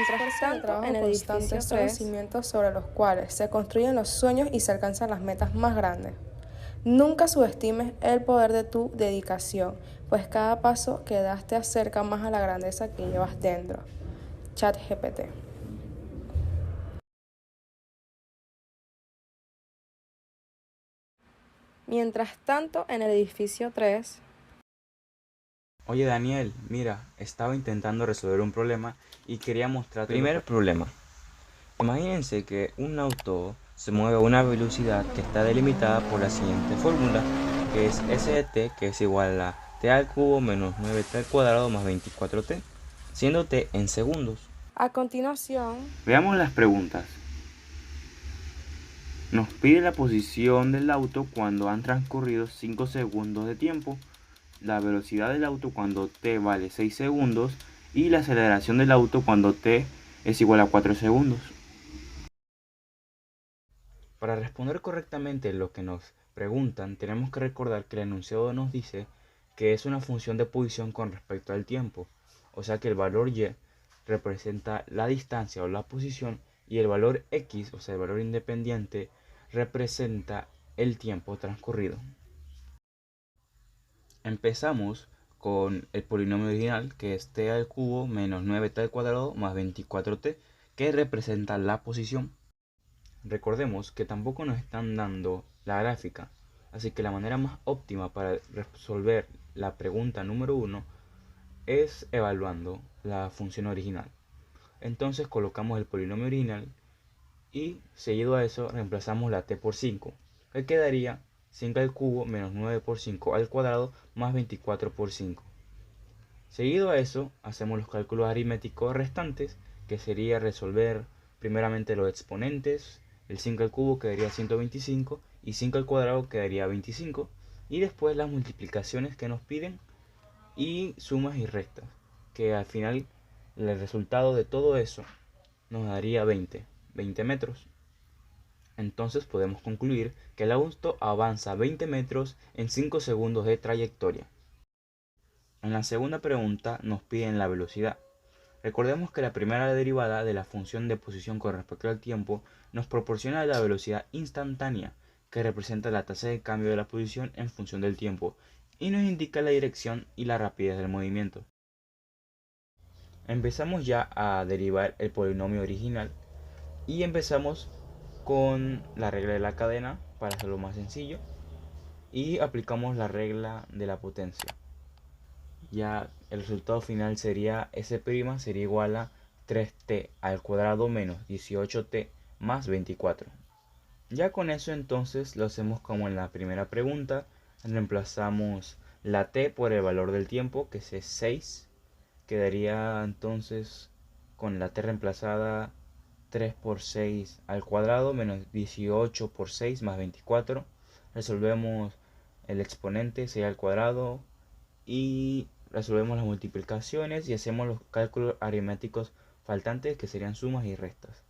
Mientras tanto, en el edificio son los cimientos sobre los cuales se construyen los sueños y se alcanzan las metas más grandes. Nunca subestimes el poder de tu dedicación, pues cada paso que das te acerca más a la grandeza que llevas dentro. ChatGPT. Mientras tanto, en el edificio 3. Oye Daniel, mira, estaba intentando resolver un problema y quería mostrarte. Primer problema. Imagínense que un auto se mueve a una velocidad que está delimitada por la siguiente fórmula, que es s de t, que es igual a t al cubo menos 9t al cuadrado más 24t, siendo t en segundos. A continuación, Veamos las preguntas. Nos pide la posición del auto cuando han transcurrido 5 segundos de tiempo, la velocidad del auto cuando t vale 6 segundos y la aceleración del auto cuando t es igual a 4 segundos. Para responder correctamente lo que nos preguntan, tenemos que recordar que el enunciado nos dice que es una función de posición con respecto al tiempo, o sea que el valor y representa la distancia o la posición y el valor x, o sea el valor independiente, representa el tiempo transcurrido. Empezamos con el polinomio original, que es t al cubo menos 9t al cuadrado más 24t, que representa la posición. Recordemos que tampoco nos están dando la gráfica, así que la manera más óptima para resolver la pregunta número 1 es evaluando la función original. Entonces colocamos el polinomio original y seguido a eso reemplazamos la t por 5, que quedaría 5 al cubo menos 9 por 5 al cuadrado más 24 por 5. Seguido a eso hacemos los cálculos aritméticos restantes, que sería resolver primeramente los exponentes. El 5 al cubo quedaría 125 y 5 al cuadrado quedaría 25, y después las multiplicaciones que nos piden y sumas y restas, que al final el resultado de todo eso nos daría 20 metros. Entonces podemos concluir que el auto avanza 20 metros en 5 segundos de trayectoria. En la segunda pregunta nos piden la velocidad. Recordemos que la primera derivada de la función de posición con respecto al tiempo nos proporciona la velocidad instantánea, que representa la tasa de cambio de la posición en función del tiempo, y nos indica la dirección y la rapidez del movimiento. Empezamos ya a derivar el polinomio original y empezamos con la regla de la cadena para hacerlo más sencillo y aplicamos la regla de la potencia. Ya el resultado final sería S' sería igual a 3t al cuadrado menos 18t más 24. Ya con eso entonces lo hacemos como en la primera pregunta. Reemplazamos la t por el valor del tiempo, que es 6. Quedaría entonces con la t reemplazada 3 por 6 al cuadrado menos 18 por 6 más 24. Resolvemos el exponente, 6 al cuadrado, y resolvemos las multiplicaciones y hacemos los cálculos aritméticos faltantes, que serían sumas y restas.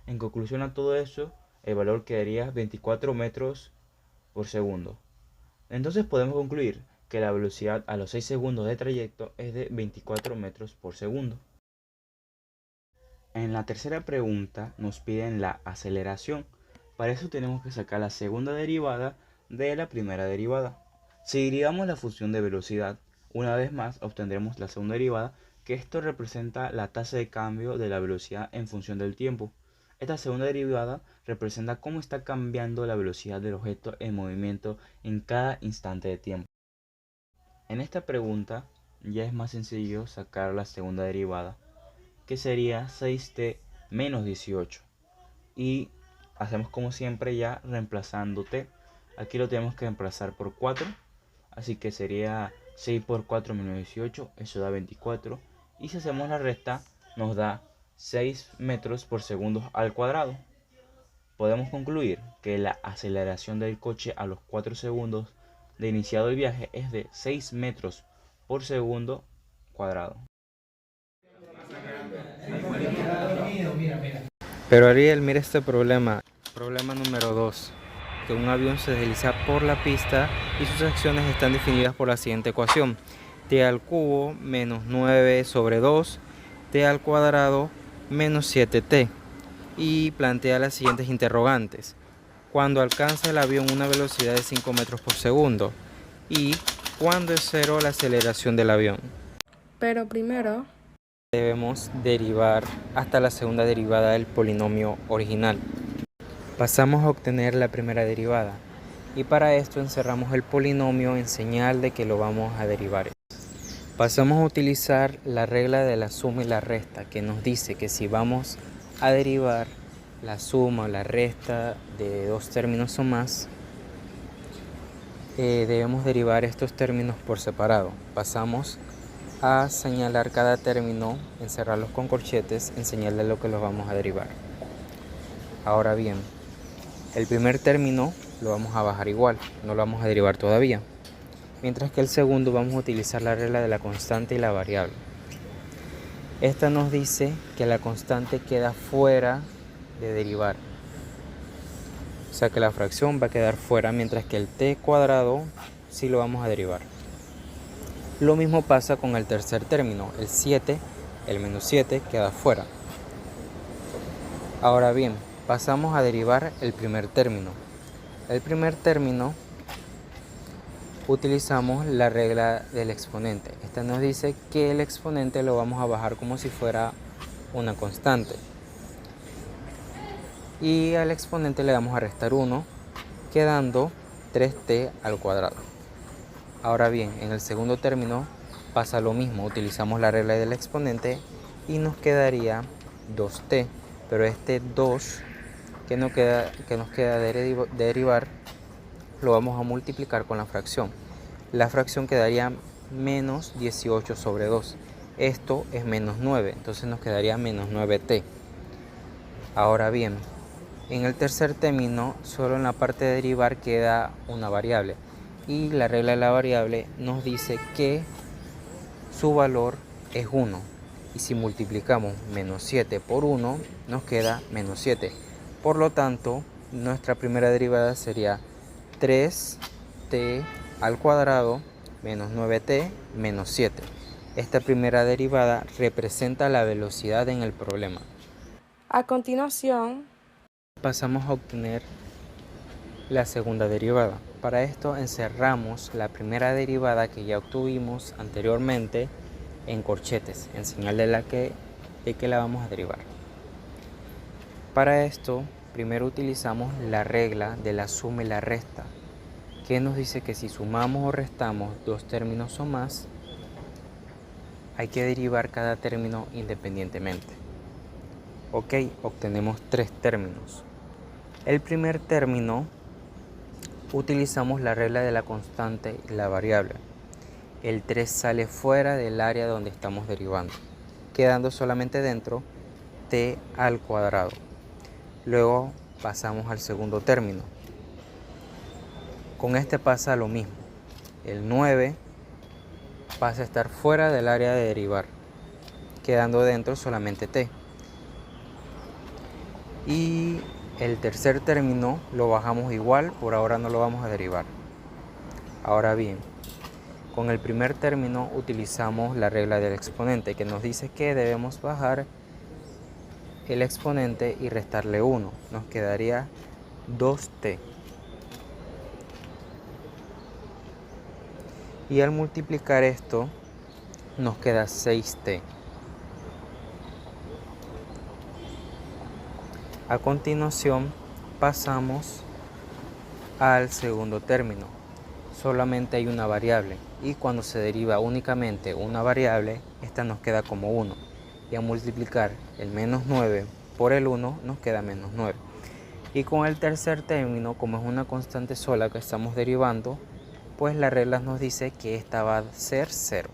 En conclusión a todo eso, el valor quedaría 24 metros por segundo. Entonces podemos concluir que la velocidad a los 6 segundos de trayecto es de 24 metros por segundo. En la tercera pregunta nos piden la aceleración. Para eso tenemos que sacar la segunda derivada de la primera derivada. Si derivamos la función de velocidad, una vez más obtendremos la segunda derivada, que esto representa la tasa de cambio de la velocidad en función del tiempo. Esta segunda derivada representa cómo está cambiando la velocidad del objeto en movimiento en cada instante de tiempo. En esta pregunta ya es más sencillo sacar la segunda derivada, que sería 6t menos 18. Y hacemos como siempre ya reemplazando t. Aquí lo tenemos que reemplazar por 4. Así que sería 6 por 4 menos 18. Eso da 24. Y si hacemos la resta nos da 6 metros por segundo al cuadrado. Podemos concluir que la aceleración del coche a los 4 segundos de iniciado el viaje es de 6 metros por segundo cuadrado. Pero Ariel, mira este problema. Problema número 2. Que un avión se desliza por la pista y sus acciones están definidas por la siguiente ecuación. T al cubo menos 9 sobre 2, T al cuadrado menos 7t y plantea las siguientes interrogantes. ¿Cuándo alcanza el avión una velocidad de 5 metros por segundo? ¿Y cuándo es cero la aceleración del avión? Pero primero debemos derivar hasta la segunda derivada del polinomio original. Pasamos a obtener la primera derivada y para esto encerramos el polinomio en señal de que lo vamos a derivar. Pasamos a utilizar la regla de la suma y la resta, que nos dice que si vamos a derivar la suma o la resta de dos términos o más, debemos derivar estos términos por separado. Pasamos a señalar cada término, encerrarlos con corchetes en señal de lo que los vamos a derivar. Ahora bien, el primer término lo vamos a bajar igual, no lo vamos a derivar todavía. Mientras que el segundo vamos a utilizar la regla de la constante y la variable. Esta nos dice que la constante queda fuera de derivar. O sea que la fracción va a quedar fuera, mientras que el t cuadrado sí lo vamos a derivar. Lo mismo pasa con el tercer término, el 7, el menos 7 queda fuera. Ahora bien, pasamos a derivar el primer término. El primer término utilizamos la regla del exponente. Esta nos dice que el exponente lo vamos a bajar como si fuera una constante. Y al exponente le vamos a restar 1, quedando 3t al cuadrado. Ahora bien, en el segundo término pasa lo mismo. Utilizamos la regla del exponente y nos quedaría 2t. Pero este 2 que nos queda derivar, lo vamos a multiplicar con la fracción. La fracción quedaría menos 18 sobre 2. Esto es menos 9, entonces nos quedaría menos 9t. Ahora bien, en el tercer término, solo en la parte de derivar queda una variable. Y la regla de la variable nos dice que su valor es 1. Y si multiplicamos menos 7 por 1, nos queda menos 7. Por lo tanto, nuestra primera derivada sería 3t al cuadrado menos 9t menos 7. Esta primera derivada representa la velocidad en el problema. a continuación Pasamos a obtener la segunda derivada. Para esto encerramos la primera derivada que ya obtuvimos anteriormente en corchetes, en señal de que la vamos a derivar. Para esto, primero utilizamos la regla de la suma y la resta, que nos dice que si sumamos o restamos dos términos o más, hay que derivar cada término independientemente. Ok, obtenemos tres términos. El primer término utilizamos la regla de la constante y la variable. El 3 sale fuera del área donde estamos derivando, quedando solamente dentro t al cuadrado. Luego pasamos al segundo término. Con este pasa lo mismo. El 9 pasa a estar fuera del área de derivar, quedando dentro solamente t. Y el tercer término lo bajamos igual, por ahora no lo vamos a derivar. Ahora bien, con el primer término utilizamos la regla del exponente, que nos dice que debemos bajar el exponente y restarle 1. Nos quedaría 2t. Y al multiplicar esto, nos queda 6t. A continuación, pasamos al segundo término. Solamente hay una variable y cuando se deriva únicamente una variable, esta nos queda como 1. Y al multiplicar el menos 9 por el 1, nos queda menos 9. Y con el tercer término, como es una constante sola que estamos derivando, pues la regla nos dice que esta va a ser 0,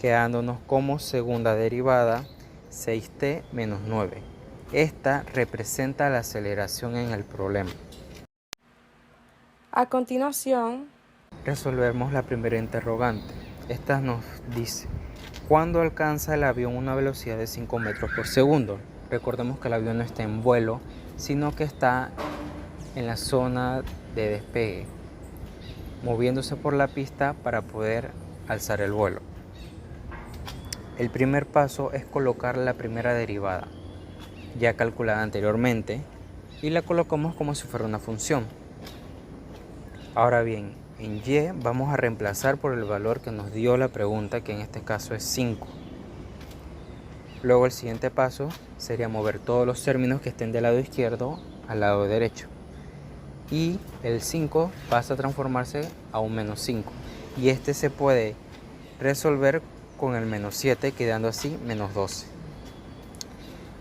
quedándonos como segunda derivada 6t menos 9. Esta representa la aceleración en el problema. a continuación Resolvemos la primera interrogante. Esta nos dice: ¿cuándo alcanza el avión una velocidad de 5 metros por segundo? Recordemos que el avión no está en vuelo, sino que está en la zona de despegue, moviéndose por la pista para poder alzar el vuelo. El primer paso es colocar la primera derivada. ya calculada anteriormente y la colocamos como si fuera una función. Ahora bien, en y vamos a reemplazar por el valor que nos dio la pregunta, que en este caso es 5. Luego el siguiente paso sería mover todos los términos que estén del lado izquierdo al lado derecho. Y el 5 pasa a transformarse a un menos 5. Y este se puede resolver con el menos 7, quedando así menos 12.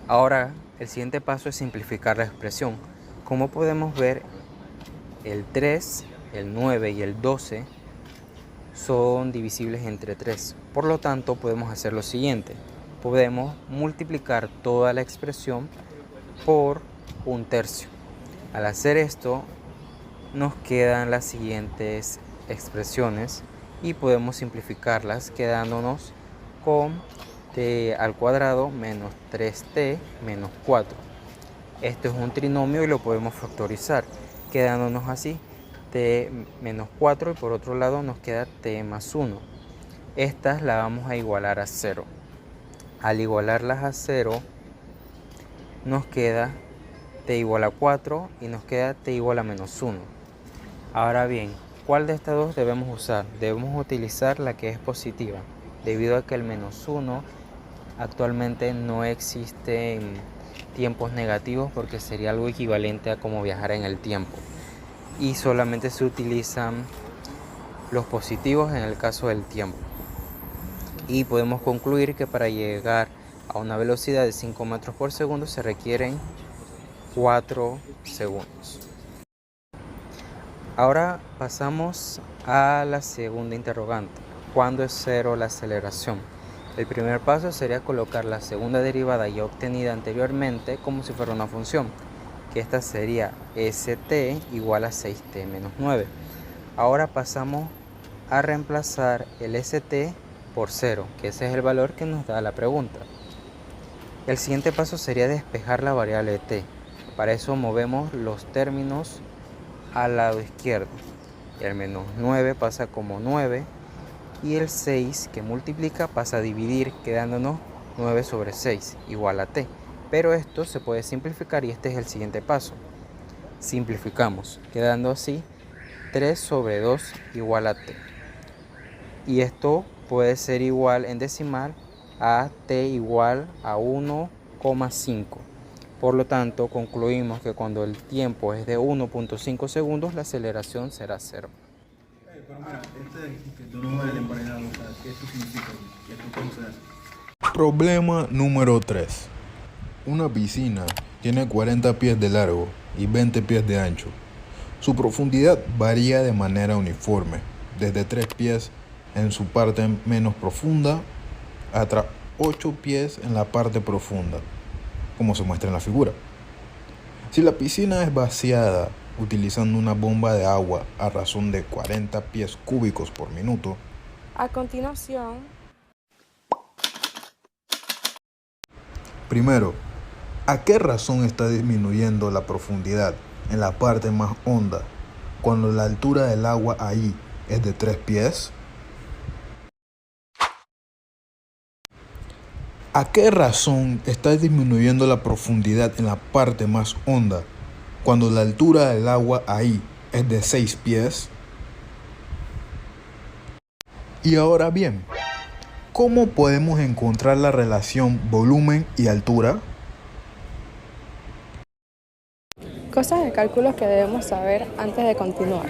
Ahora el siguiente paso es simplificar la expresión. Como podemos ver, el 3, el 9 y el 12 son divisibles entre 3. Por lo tanto, podemos hacer lo siguiente. Podemos multiplicar toda la expresión por 1/3. Al hacer esto, nos quedan las siguientes expresiones y podemos simplificarlas quedándonos con t al cuadrado menos 3t menos 4. Esto es un trinomio y lo podemos factorizar, quedándonos así t menos 4 y por otro lado nos queda t más 1. Estas las vamos a igualar a 0. Al igualarlas a 0 nos queda t igual a 4 y nos queda t igual a menos 1. Ahora bien, ¿cuál de estas dos debemos usar? Debemos utilizar la que es positiva, debido a que el menos 1 actualmente no existe en tiempos negativos porque sería algo equivalente a como viajar en el tiempo. Y solamente se utilizan los positivos en el caso del tiempo. Y podemos concluir que para llegar a una velocidad de 5 metros por segundo se requieren 4 segundos. Ahora pasamos a la segunda interrogante. ¿Cuándo es 0 la aceleración? El primer paso sería colocar la segunda derivada ya obtenida anteriormente como si fuera una función, que esta sería st igual a 6t menos 9. Ahora pasamos a reemplazar el st por 0, que ese es el valor que nos da la pregunta. El siguiente paso sería despejar la variable t. Para eso movemos los términos al lado izquierdo. El menos 9 pasa como 9 y el 6 que multiplica pasa a dividir, quedándonos 9 sobre 6 igual a t. Pero esto se puede simplificar y este es el siguiente paso. Simplificamos, quedando así 3 sobre 2 igual a t. Y esto puede ser igual en decimal a t igual a 1,5. Por lo tanto, concluimos que cuando el tiempo es de 1.5 segundos, la aceleración será 0. Pero mira, que tú no ves el emparejado, o sea, ¿qué esto significa? ¿Qué esto cómo se hace? Problema número 3. Una piscina tiene 40 pies de largo y 20 pies de ancho. Su profundidad varía de manera uniforme, desde 3 pies en su parte menos profunda hasta 8 pies en la parte profunda, como se muestra en la figura. Si la piscina es vaciada utilizando una bomba de agua a razón de 40 pies cúbicos por minuto, A continuación, primero, ¿a qué razón está disminuyendo la profundidad en la parte más honda cuando la altura del agua ahí es de 3 pies? ¿A qué razón está disminuyendo la profundidad en la parte más honda cuando la altura del agua ahí es de 6 pies? Y ahora bien, ¿cómo podemos encontrar la relación volumen y altura? cosas de cálculos que debemos saber antes de continuar.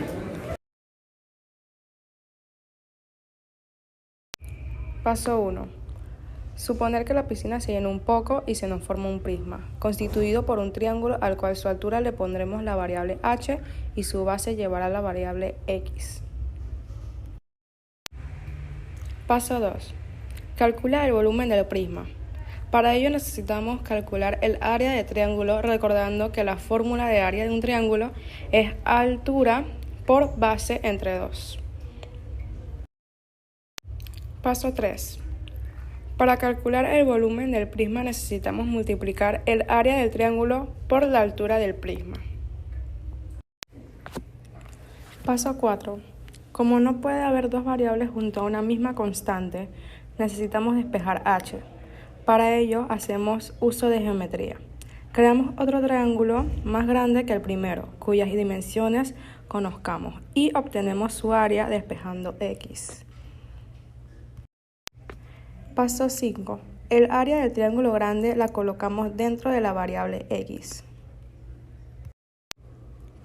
Paso 1. Suponer que la piscina se llena un poco y se nos forma un prisma, constituido por un triángulo al cual su altura le pondremos la variable h y su base llevará la variable x. Paso 2. Calcula el volumen del prisma. Para ello necesitamos calcular el área de triángulo, recordando que la fórmula de área de un triángulo es altura por base entre 2. Paso 3. Para calcular el volumen del prisma necesitamos multiplicar el área del triángulo por la altura del prisma. Paso 4. Como no puede haber dos variables junto a una misma constante, necesitamos despejar h. Para ello hacemos uso de geometría. Creamos otro triángulo más grande que el primero, cuyas dimensiones conozcamos, y obtenemos su área despejando X. Paso 5. El área del triángulo grande la colocamos dentro de la variable X.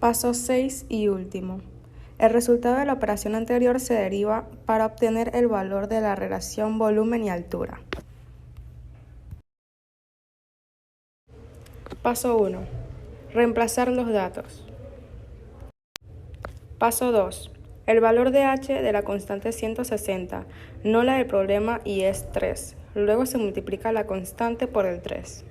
Paso 6 y último. El resultado de la operación anterior se deriva para obtener el valor de la relación volumen y altura. Paso 1. Reemplazar los datos. Paso 2. El valor de h de la constante 160, no la del problema, y es 3. Luego se multiplica la constante por el 3.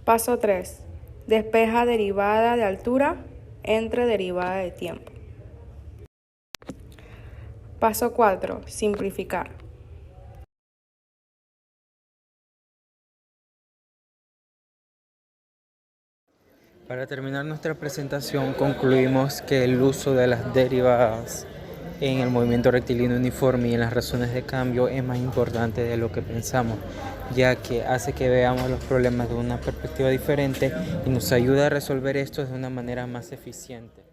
Paso 3. Despeja derivada de altura entre derivada de tiempo. Paso 4. Simplificar. Para terminar nuestra presentación, concluimos que el uso de las derivadas en el movimiento rectilíneo uniforme y en las razones de cambio es más importante de lo que pensamos, ya que hace que veamos los problemas de una perspectiva diferente y nos ayuda a resolver estos de una manera más eficiente.